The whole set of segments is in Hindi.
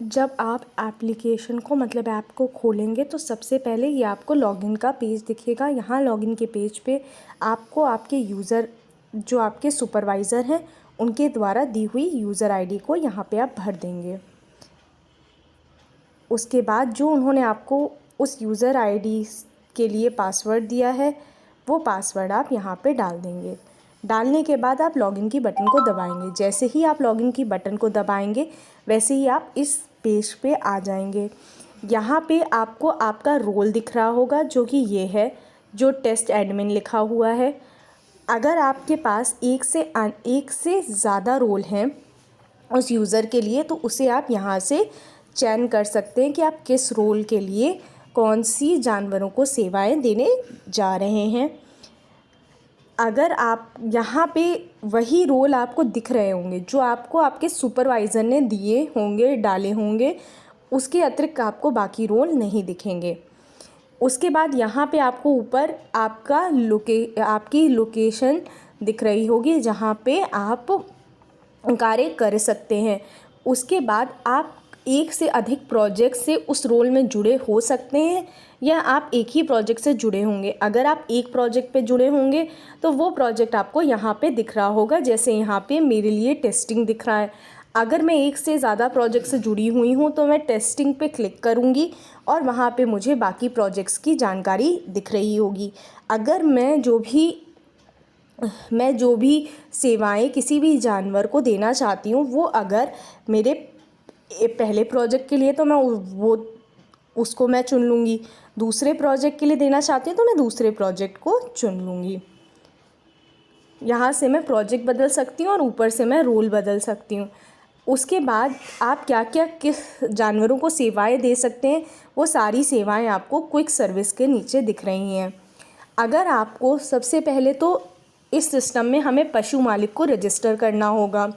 जब आप एप्लीकेशन को मतलब ऐप को खोलेंगे तो सबसे पहले ये आपको लॉगिन का पेज दिखेगा। यहाँ लॉगिन के पेज पे आपको आपके यूज़र जो आपके सुपरवाइज़र हैं उनके द्वारा दी हुई यूज़र आईडी को यहाँ पे आप भर देंगे। उसके बाद जो उन्होंने आपको उस यूज़र आईडी के लिए पासवर्ड दिया है वो पासवर्ड आप यहाँ पे डाल देंगे। डालने के बाद आप लॉगिन की बटन को दबाएंगे। जैसे ही आप लॉगिन की बटन को दबाएंगे वैसे ही आप इस पेज पे आ जाएंगे। यहाँ पे आपको आपका रोल दिख रहा होगा जो कि ये है, जो टेस्ट एडमिन लिखा हुआ है। अगर आपके पास एक से ज़्यादा रोल हैं उस यूज़र के लिए तो उसे आप यहाँ से चयन कर सकते हैं कि आप किस रोल के लिए कौन सी जानवरों को सेवाएं देने जा रहे हैं। अगर आप यहाँ पे वही रोल आपको दिख रहे होंगे जो आपको आपके सुपरवाइज़र ने दिए होंगे, डाले होंगे, उसके अतिरिक्त आपको बाकी रोल नहीं दिखेंगे। उसके बाद यहाँ पे आपको ऊपर आपकी लोकेशन दिख रही होगी जहाँ पे आप कार्य कर सकते हैं। उसके बाद आप एक से अधिक प्रोजेक्ट से उस रोल में जुड़े हो सकते हैं या आप एक ही प्रोजेक्ट से जुड़े होंगे। अगर आप एक प्रोजेक्ट पे जुड़े होंगे तो वो प्रोजेक्ट आपको यहाँ पे दिख रहा होगा। जैसे यहाँ पे मेरे लिए टेस्टिंग दिख रहा है। अगर मैं एक से ज़्यादा प्रोजेक्ट से जुड़ी हुई हूँ तो मैं टेस्टिंग पे क्लिक करूँगी और वहाँ पे मुझे बाकी प्रोजेक्ट्स की जानकारी दिख रही होगी। अगर मैं जो भी सेवाएं किसी भी जानवर को देना चाहती हूँ वो अगर मेरे पहले प्रोजेक्ट के लिए तो मैं उसको मैं चुन लूँगी। दूसरे प्रोजेक्ट के लिए देना चाहती हूँ तो मैं दूसरे प्रोजेक्ट को चुन लूँगी। यहाँ से मैं प्रोजेक्ट बदल सकती हूँ और ऊपर से मैं रोल बदल सकती हूँ। उसके बाद आप क्या क्या किस जानवरों को सेवाएं दे सकते हैं वो सारी सेवाएं आपको क्विक सर्विस के नीचे दिख रही हैं। अगर आपको सबसे पहले तो इस सिस्टम में हमें पशु मालिक को रजिस्टर करना होगा।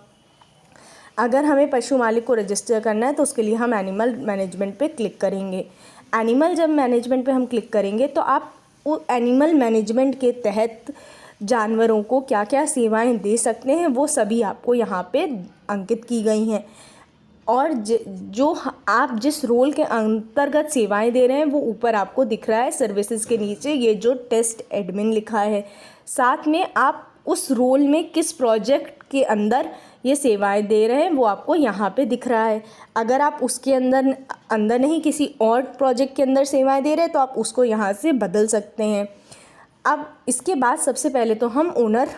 अगर हमें पशु मालिक को रजिस्टर करना है तो उसके लिए हम एनिमल मैनेजमेंट पे क्लिक करेंगे। एनिमल जब मैनेजमेंट पे हम क्लिक करेंगे तो आप वो एनिमल मैनेजमेंट के तहत जानवरों को क्या क्या सेवाएं दे सकते हैं वो सभी आपको यहाँ पे अंकित की गई हैं। और जो आप जिस रोल के अंतर्गत सेवाएं दे रहे हैं वो ऊपर आपको दिख रहा है सर्विसेज के नीचे ये जो टेस्ट एडमिन लिखा है। साथ में आप उस रोल में किस प्रोजेक्ट के अंदर ये सेवाएं दे रहे हैं वो आपको यहाँ पे दिख रहा है। अगर आप उसके अंदर नहीं किसी और प्रोजेक्ट के अंदर सेवाएं दे रहे हैं तो आप उसको यहाँ से बदल सकते हैं। अब इसके बाद सबसे पहले तो हम ओनर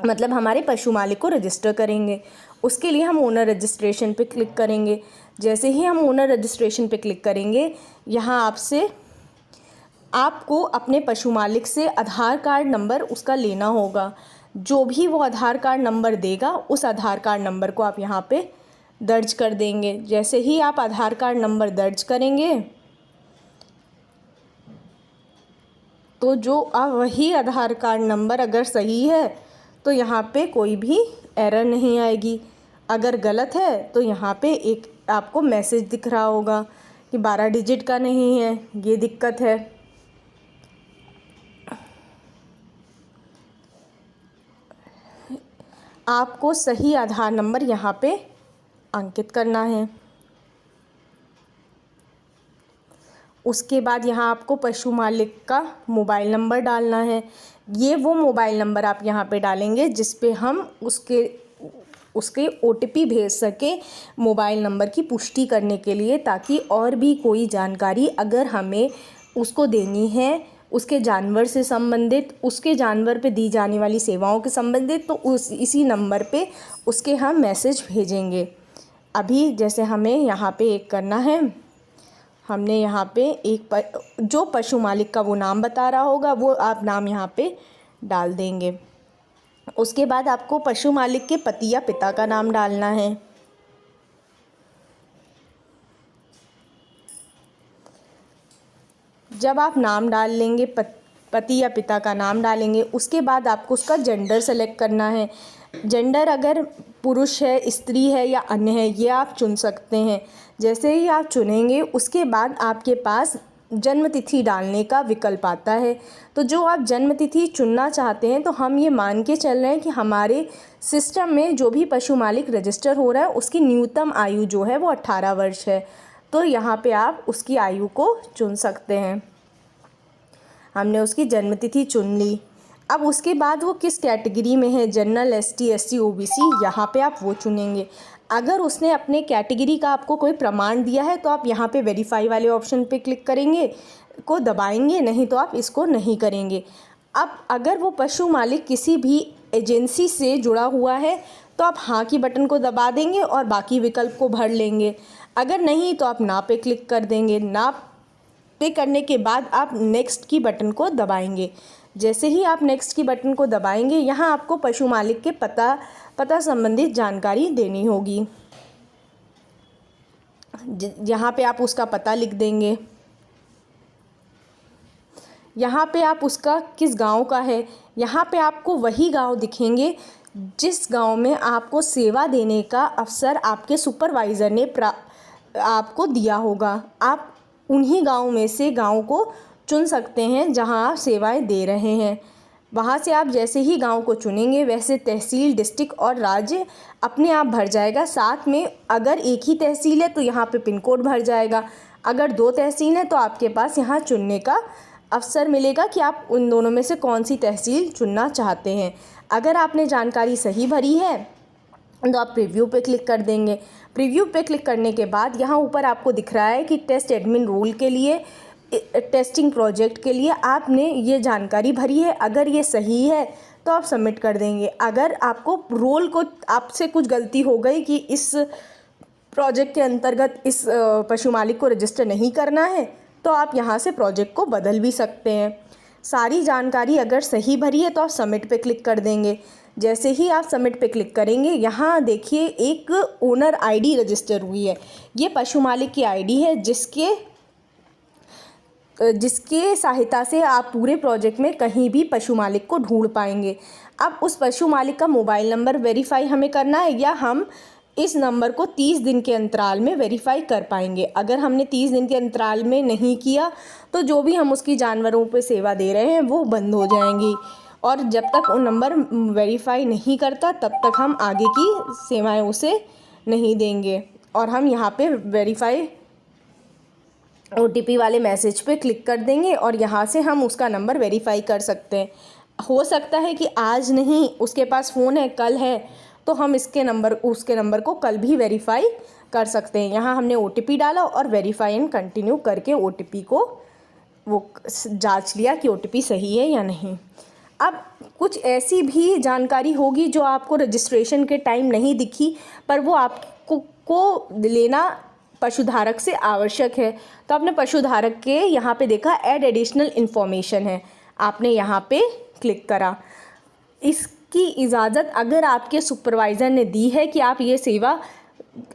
मतलब हमारे पशु मालिक को रजिस्टर करेंगे। उसके लिए हम ओनर रजिस्ट्रेशन पे क्लिक करेंगे। जैसे ही हम ओनर रजिस्ट्रेशन पे क्लिक करेंगे यहाँ आपको अपने पशु मालिक से आधार कार्ड नंबर उसका लेना होगा। जो भी वो आधार कार्ड नंबर देगा उस आधार कार्ड नंबर को आप यहाँ पे दर्ज कर देंगे। जैसे ही आप आधार कार्ड नंबर दर्ज करेंगे तो जो वही आधार कार्ड नंबर अगर सही है तो यहाँ पे कोई भी एरर नहीं आएगी। अगर गलत है तो यहाँ पे एक आपको मैसेज दिख रहा होगा कि 12 डिजिट का नहीं है, ये दिक्कत है। आपको सही आधार नंबर यहाँ पे अंकित करना है। उसके बाद यहाँ आपको पशु मालिक का मोबाइल नंबर डालना है। ये वो मोबाइल नंबर आप यहाँ पे डालेंगे जिस पे हम उसके OTP भेज सके मोबाइल नंबर की पुष्टि करने के लिए, ताकि और भी कोई जानकारी अगर हमें उसको देनी है उसके जानवर से संबंधित, उसके जानवर पे दी जाने वाली सेवाओं के संबंधित, तो इसी नंबर पे उसके हम मैसेज भेजेंगे। अभी जैसे हमें यहाँ पे एक करना है, हमने यहाँ पे जो पशु मालिक का वो नाम बता रहा होगा वो आप नाम यहाँ पे डाल देंगे। उसके बाद आपको पशु मालिक के पति या पिता का नाम डालना है। जब आप नाम डाल लेंगे, पति या पिता का नाम डालेंगे, उसके बाद आपको उसका जेंडर सेलेक्ट करना है। जेंडर अगर पुरुष है, स्त्री है या अन्य है ये आप चुन सकते हैं। जैसे ही आप चुनेंगे उसके बाद आपके पास जन्म तिथि डालने का विकल्प आता है। तो जो आप जन्म तिथि चुनना चाहते हैं, तो हम ये मान के चल रहे हैं कि हमारे सिस्टम में जो भी पशु मालिक रजिस्टर हो रहा है उसकी न्यूनतम आयु जो है वो 18 वर्ष है। तो यहाँ पे आप उसकी आयु को चुन सकते हैं। हमने उसकी जन्म तिथि चुन ली। अब उसके बाद वो किस कैटेगरी में है, जनरल, एसटी, एससी, ओबीसी, यहाँ पे आप वो चुनेंगे। अगर उसने अपने कैटेगरी का आपको कोई प्रमाण दिया है तो आप यहाँ पे वेरीफाई वाले ऑप्शन पे क्लिक करेंगे को दबाएंगे, नहीं तो आप इसको नहीं करेंगे। अब अगर वो पशु मालिक किसी भी एजेंसी से जुड़ा हुआ है तो आप हाँ की बटन को दबा देंगे और बाकी विकल्प को भर लेंगे। अगर नहीं तो आप ना पे क्लिक कर देंगे। ना पे करने के बाद आप नेक्स्ट की बटन को दबाएंगे। जैसे ही आप नेक्स्ट की बटन को दबाएंगे, यहाँ आपको पशु मालिक के पता संबंधित जानकारी देनी होगी। यहाँ पे आप उसका पता लिख देंगे। यहाँ पे आप उसका किस गांव का है, यहाँ पे आपको वही गांव दिखेंगे जिस गांव में आपको सेवा देने का अवसर आपके सुपरवाइज़र ने आपको दिया होगा। आप उन्हीं गांव में से गांव को चुन सकते हैं जहां आप सेवाएं दे रहे हैं। वहां से आप जैसे ही गांव को चुनेंगे वैसे तहसील, डिस्ट्रिक्ट और राज्य अपने आप भर जाएगा। साथ में अगर एक ही तहसील है तो यहाँ पे पिन कोड भर जाएगा। अगर 2 तहसील है तो आपके पास यहाँ चुनने का अवसर मिलेगा कि आप उन दोनों में से कौन सी तहसील चुनना चाहते हैं। अगर आपने जानकारी सही भरी है तो आप प्रीव्यू पे क्लिक कर देंगे। प्रीव्यू पे क्लिक करने के बाद यहाँ ऊपर आपको दिख रहा है कि टेस्ट एडमिन रोल के लिए, टेस्टिंग प्रोजेक्ट के लिए आपने ये जानकारी भरी है। अगर ये सही है तो आप सबमिट कर देंगे। अगर आपको रोल को आपसे कुछ गलती हो गई कि इस प्रोजेक्ट के अंतर्गत इस पशु मालिक को रजिस्टर नहीं करना है तो आप यहाँ से प्रोजेक्ट को बदल भी सकते हैं। सारी जानकारी अगर सही भरी है तो आप सबमिट पे क्लिक कर देंगे। जैसे ही आप सबमिट पे क्लिक करेंगे, यहाँ देखिए एक ओनर आईडी रजिस्टर हुई है। ये पशु मालिक की आईडी है जिसके सहायता से आप पूरे प्रोजेक्ट में कहीं भी पशु मालिक को ढूंढ पाएंगे। अब उस पशु मालिक का मोबाइल नंबर वेरीफाई हमें करना है या हम इस नंबर को 30 दिन के अंतराल में वेरीफाई कर पाएंगे। अगर हमने 30 दिन के अंतराल में नहीं किया तो जो भी हम उसकी जानवरों पे सेवा दे रहे हैं वो बंद हो जाएंगी, और जब तक वो नंबर वेरीफाई नहीं करता तब तक हम आगे की सेवाएं उसे नहीं देंगे। और हम यहाँ पे वेरीफाई OTP वाले मैसेज पे क्लिक कर देंगे और यहाँ से हम उसका नंबर वेरीफाई कर सकते हैं। हो सकता है कि आज नहीं, उसके पास फ़ोन है, कल है, तो हम उसके नंबर को कल भी वेरीफाई कर सकते हैं। यहाँ हमने OTP डाला और वेरीफाई एंड कंटिन्यू करके OTP को वो जांच लिया कि OTP सही है या नहीं। अब कुछ ऐसी भी जानकारी होगी जो आपको रजिस्ट्रेशन के टाइम नहीं दिखी, पर वो आपको लेना पशुधारक से आवश्यक है। तो आपने पशुधारक के यहाँ पे देखा ऐड एडिशनल इन्फॉर्मेशन है, आपने यहाँ पे क्लिक करा। इसकी इजाज़त अगर आपके सुपरवाइज़र ने दी है कि आप ये सेवा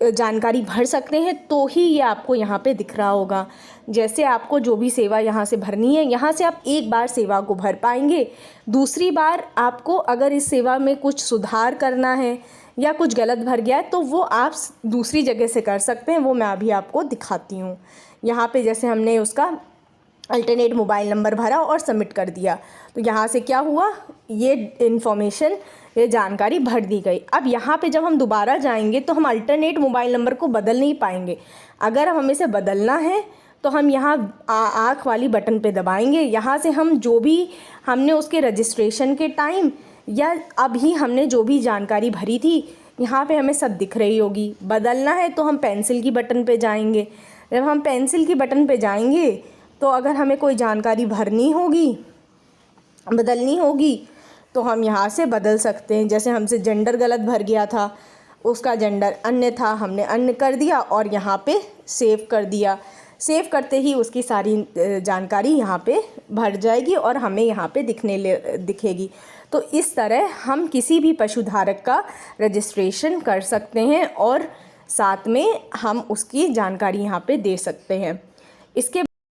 जानकारी भर सकते हैं तो ही ये आपको यहाँ पे दिख रहा होगा। जैसे आपको जो भी सेवा यहाँ से भरनी है, यहाँ से आप एक बार सेवा को भर पाएंगे। दूसरी बार आपको अगर इस सेवा में कुछ सुधार करना है या कुछ गलत भर गया है तो वो आप दूसरी जगह से कर सकते हैं। वो मैं अभी आपको दिखाती हूँ। यहाँ पे जैसे हमने उसका अल्टरनेट मोबाइल नंबर भरा और सबमिट कर दिया तो यहाँ से क्या हुआ, ये इन्फॉर्मेशन, ये जानकारी भर दी गई। अब यहाँ पे जब हम दोबारा जाएंगे तो हम अल्टरनेट मोबाइल नंबर को बदल नहीं पाएंगे। अगर हमें इसे बदलना है तो हम यहाँ आँख वाली बटन पे दबाएंगे। यहाँ से हम जो भी हमने उसके रजिस्ट्रेशन के टाइम या अभी हमने जो भी जानकारी भरी थी यहाँ पे हमें सब दिख रही होगी। बदलना है तो हम पेंसिल की बटन पे जाएंगे। जब हम पेंसिल की बटन पे जाएंगे तो अगर हमें कोई जानकारी भरनी होगी, बदलनी होगी तो हम यहाँ से बदल सकते हैं। जैसे हमसे जेंडर गलत भर गया था, उसका जेंडर अन्य था, हमने अन्य कर दिया और यहाँ पे सेव कर दिया। सेव करते ही उसकी सारी जानकारी यहाँ पे भर जाएगी और हमें यहाँ पे दिखेगी। तो इस तरह हम किसी भी पशुधारक का रजिस्ट्रेशन कर सकते हैं और साथ में हम उसकी जानकारी यहाँ पे दे सकते हैं। इसके